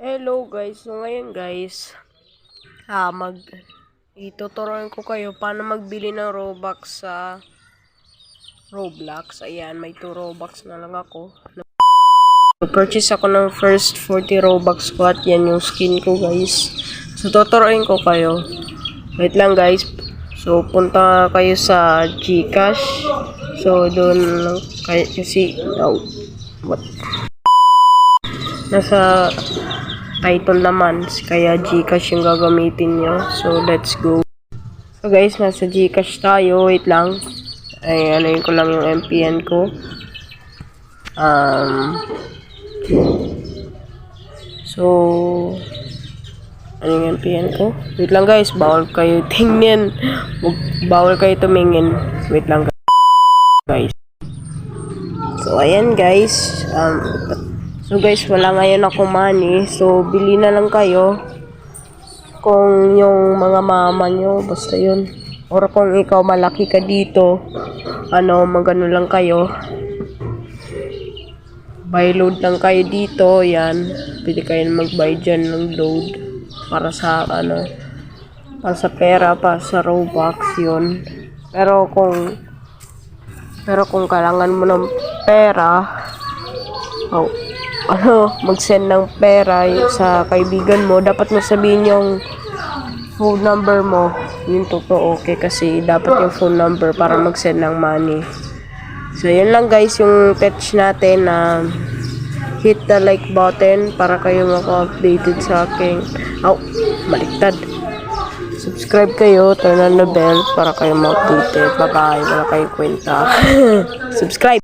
Hello guys, so ngayon guys, ituturuan ko kayo paano magbili ng Robux sa Roblox. Ayan, may 2 Robux na lang ako. Purchase ako ng first 40 Robux ko at yan yung skin ko guys. So tuturuan ko kayo. Wait lang guys. So punta kayo sa GCash. So doon lang kayo kasi nasa title naman, kaya GCash yung gagamitin nyo. So, let's go. So, guys, nasa GCash tayo. Wait lang. Ay, ano yun ko lang yung MPN ko. So, ano yung MPN ko? Wait lang, guys. Bawal kayo tingnan. Bawal kayo tumingin. Wait lang, guys. So, ayan, guys. So guys, wala ngayon ako money. So, bili na lang kayo. Kung yung mga mama nyo, basta yun. Or kung ikaw malaki ka dito, magano lang kayo. Buy load lang kayo dito, yan. Pwede kayo mag-buy dyan ng load. Para sa, para sa pera, para sa Robux, yun. Pero kung kailangan mo ng pera, mag-send ng pera sa kaibigan mo, dapat mo sabihin yung phone number mo, yung totoo, okay, kasi dapat yung phone number para mag-send ng money. So, yun lang guys, yung text natin na hit the like button para kayo maka-updated sa aking, baliktad. Subscribe kayo, turn on the bell para kayo ma-updated. Bye-bye, wala kayong kwenta. Subscribe!